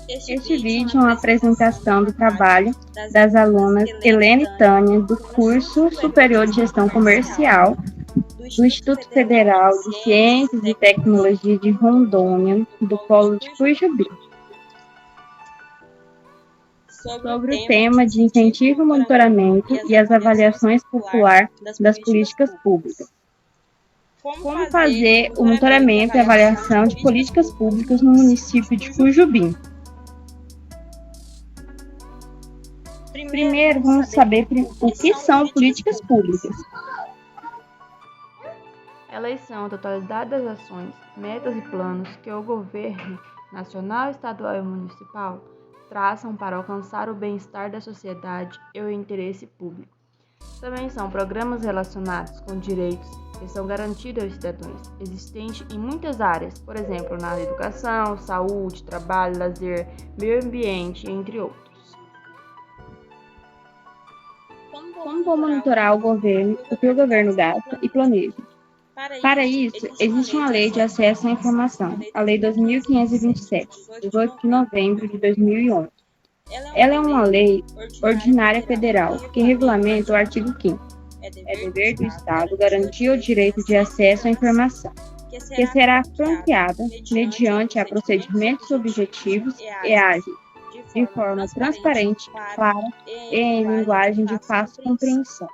Este vídeo é uma apresentação do trabalho das alunas Helena e Tânia, do curso Superior de Gestão Comercial do Instituto Federal de Ciências e Tecnologia de Rondônia, do Polo de Cuijubi, sobre o tema de incentivo, monitoramento e as avaliações popular das políticas públicas. Como fazer o monitoramento e avaliação de políticas públicas no município de Cuijubi. Primeiro, vamos saber o que são políticas públicas. Elas são a totalidade das ações, metas e planos que o governo nacional, estadual e municipal traçam para alcançar o bem-estar da sociedade e o interesse público. Também são programas relacionados com direitos que são garantidos aos cidadãos, existentes em muitas áreas, por exemplo, na educação, saúde, trabalho, lazer, meio ambiente, entre outros. Como vou monitorar o governo, o que o governo gasta e planeja? Para isso, existe uma lei de acesso à informação, a Lei 2.527, 18 de novembro de 2011. Ela é uma lei ordinária federal que regulamenta o artigo 5º. É dever do Estado garantir o direito de acesso à informação, que será franqueada mediante a procedimentos objetivos e ágeis, de forma transparente, clara e em linguagem de fácil compreensão.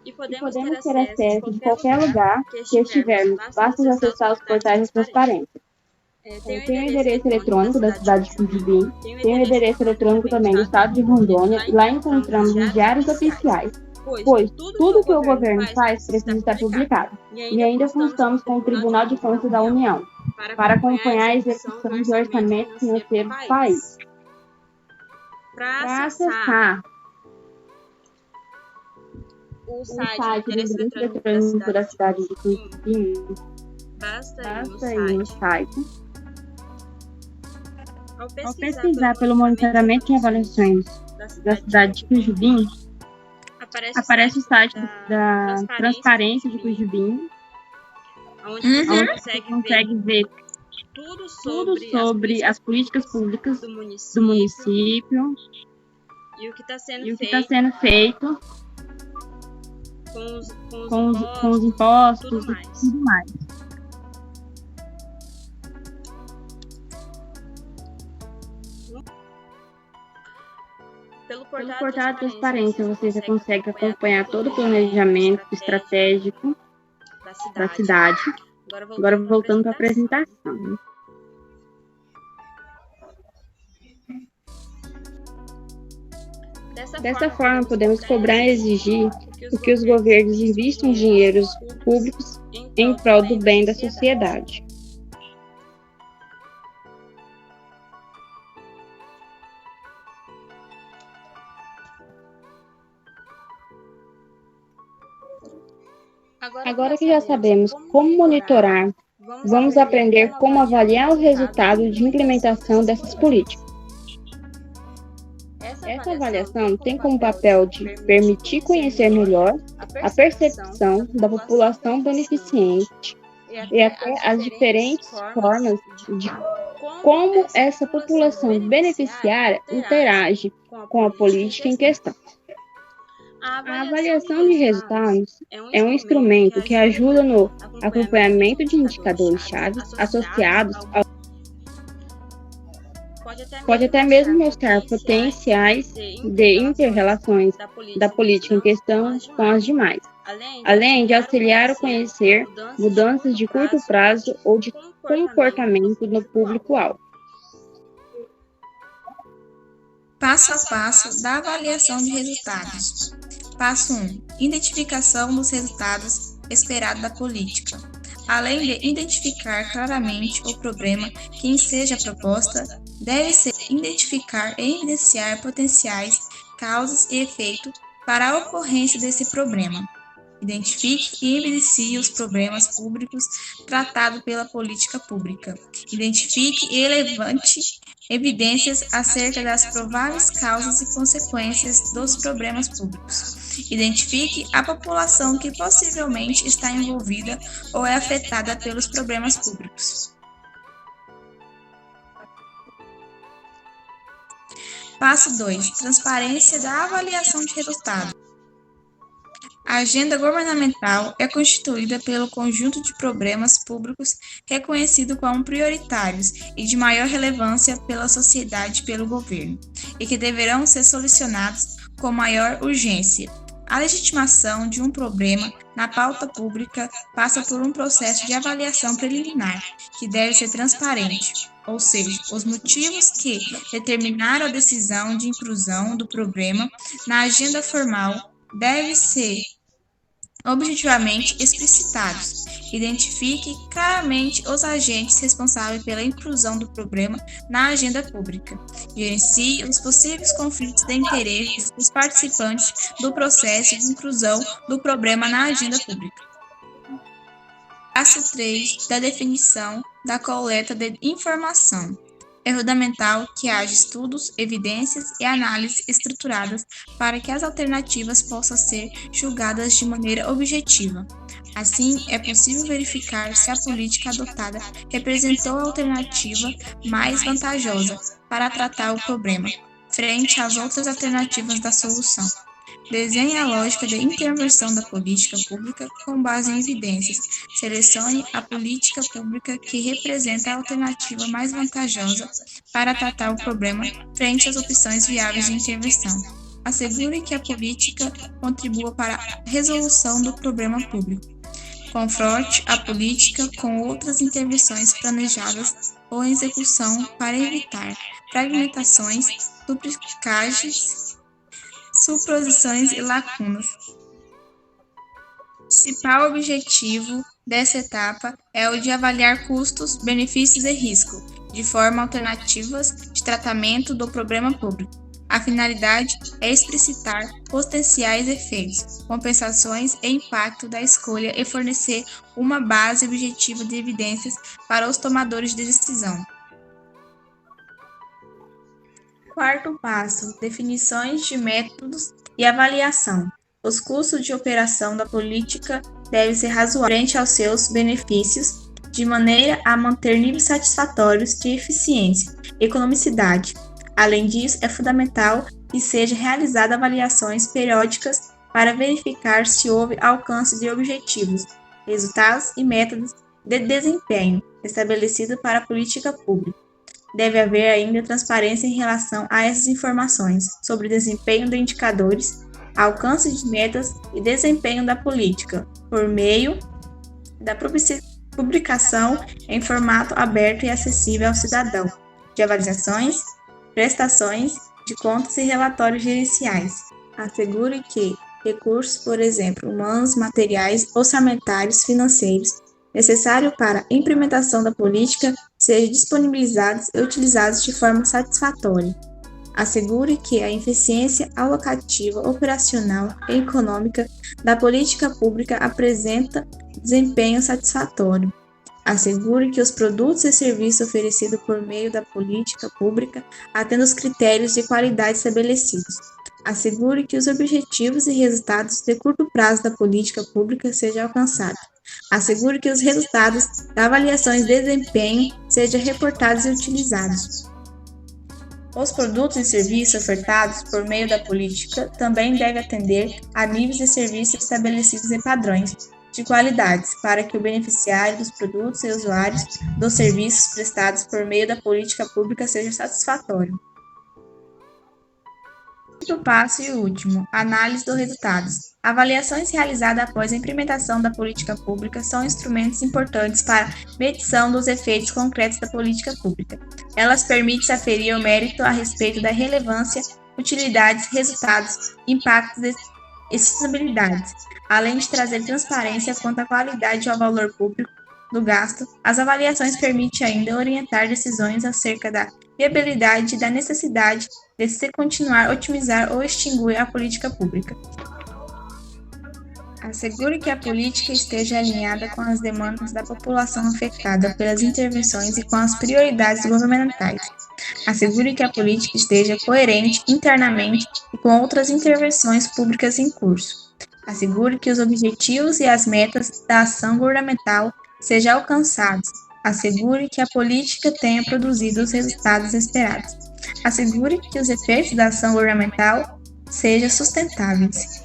E podemos ter acesso de qualquer lugar que estivermos, basta acessar os portais de transparência. Tem o endereço eletrônico da cidade de Cuijubi, tem o endereço eletrônico também do estado de Rondônia, e lá encontramos os diários oficiais, pois tudo que o governo faz precisa estar publicado. E ainda constamos com o Tribunal de Contas da União, para acompanhar a execução do orçamento financeiro do país. Para acessar o site do endereço eletrônico da cidade de Cuijubi, basta ir no site. Ao pesquisar pelo monitoramento e avaliações da cidade de Cuijubi, aparece o site da Transparência de Cuijubi, onde você consegue ver tudo sobre as políticas públicas do município e o que está sendo feito com os impostos e tudo mais. Pelo portal de transparência, você já consegue acompanhar todo o planejamento estratégico da cidade. Agora voltando para a apresentação. Dessa forma, podemos cobrar e exigir que os governos investam dinheiros públicos em prol do bem da sociedade. Agora que já sabemos como monitorar, vamos aprender como avaliar o resultado de implementação dessas políticas. Essa avaliação tem como papel de permitir conhecer melhor a percepção da população beneficiente e até as diferentes formas de como essa população beneficiária interage com a política em questão. A avaliação de resultados é um instrumento que ajuda no acompanhamento de indicadores-chave associados ao pode até mesmo mostrar potenciais de inter-relações da política em questão com as demais, além de auxiliar a conhecer mudanças de curto prazo ou de comportamento no público-alvo. Passo a passo da avaliação de resultados. Passo 1. Identificação dos resultados esperados da política. Além de identificar claramente o problema que enseja a proposta, deve-se identificar e evidenciar potenciais causas e efeitos para a ocorrência desse problema. Identifique e evidencie os problemas públicos tratados pela política pública. Identifique e levante evidências acerca das prováveis causas e consequências dos problemas públicos. Identifique a população que possivelmente está envolvida ou é afetada pelos problemas públicos. Passo 2. Avaliação de resultados. Identifique e levante evidências acerca das prováveis causas e consequências dos problemas públicos. Identifique a população que possivelmente está envolvida ou é afetada pelos problemas públicos. Identifique a população que possivelmente está envolvida ou é afetada pelos problemas públicos. Passo 2. Transparência da avaliação de resultados. A agenda governamental é constituída pelo conjunto de problemas públicos reconhecidos como prioritários e de maior relevância pela sociedade e pelo governo, e que deverão ser solucionados com maior urgência. A legitimação de um problema na pauta pública passa por um processo de avaliação preliminar, que deve ser transparente, ou seja, os motivos que determinaram a decisão de inclusão do problema na agenda formal devem ser objetivamente explicitados. Identifique claramente os agentes responsáveis pela inclusão do problema na agenda pública. Gerencie os possíveis conflitos de interesses dos participantes do processo de inclusão do problema na agenda pública. Passo 3 da definição da coleta de informação. É fundamental que haja estudos, evidências e análises estruturadas para que as alternativas possam ser julgadas de maneira objetiva. Assim, é possível verificar se a política adotada representou a alternativa mais vantajosa para tratar o problema, frente às outras alternativas da solução. Desenhe a lógica de intervenção da política pública com base em evidências. Selecione a política pública que representa a alternativa mais vantajosa para tratar o problema frente às opções viáveis de intervenção. Assegure que a política contribua para a resolução do problema público. Confronte a política com outras intervenções planejadas ou em execução para evitar fragmentações, duplicagens, suposições e lacunas. O principal objetivo dessa etapa é o de avaliar custos, benefícios e risco, de forma alternativas de tratamento do problema público. A finalidade é explicitar potenciais efeitos, compensações e impacto da escolha e fornecer uma base objetiva de evidências para os tomadores de decisão. Quarto passo: definições de métodos e avaliação. Os custos de operação da política devem ser razoáveis frente aos seus benefícios, de maneira a manter níveis satisfatórios de eficiência e economicidade. Além disso, é fundamental que sejam realizadas avaliações periódicas para verificar se houve alcance de objetivos, resultados e métodos de desempenho estabelecidos para a política pública. Deve haver ainda transparência em relação a essas informações sobre o desempenho de indicadores, alcance de metas e desempenho da política, por meio da publicação em formato aberto e acessível ao cidadão, de avaliações, prestações de contas e relatórios gerenciais. Assegure que recursos, por exemplo, humanos, materiais, orçamentários, financeiros, necessários para a implementação da política, sejam disponibilizados e utilizados de forma satisfatória. Assegure que a eficiência alocativa, operacional e econômica da política pública apresenta desempenho satisfatório. Assegure que os produtos e serviços oferecidos por meio da política pública atendam os critérios de qualidade estabelecidos. Assegure que os objetivos e resultados de curto prazo da política pública sejam alcançados. Assegure que os resultados das avaliações de desempenho sejam reportados e utilizados. Os produtos e serviços ofertados por meio da política também devem atender a níveis de serviço estabelecidos em padrões de qualidades, para que o beneficiário dos produtos e usuários dos serviços prestados por meio da política pública seja satisfatório. Quinto passo e último: análise dos resultados. Avaliações realizadas após a implementação da política pública são instrumentos importantes para medição dos efeitos concretos da política pública. Elas permitem aferir o mérito a respeito da relevância, utilidades, resultados, impactos e sustentabilidade, além de trazer transparência quanto à qualidade e ao valor público do gasto. As avaliações permitem ainda orientar decisões acerca da viabilidade e da necessidade de se continuar, otimizar ou extinguir a política pública. Assegure que a política esteja alinhada com as demandas da população afetada pelas intervenções e com as prioridades governamentais. Assegure que a política esteja coerente internamente e com outras intervenções públicas em curso. Assegure que os objetivos e as metas da ação governamental sejam alcançados. Assegure que a política tenha produzido os resultados esperados. Assegure que os efeitos da ação governamental sejam sustentáveis.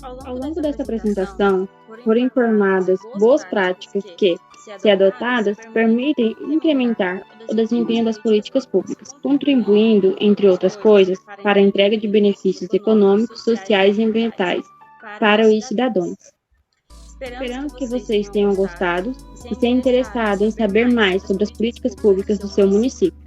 Ao longo dessa apresentação, foram informadas boas práticas que, se adotadas, permitem incrementar o desempenho das políticas públicas, contribuindo, entre outras coisas, para a entrega de benefícios econômicos, sociais e ambientais para os cidadãos. Esperamos que vocês tenham gostado e se interessado em saber mais sobre as políticas públicas do seu município.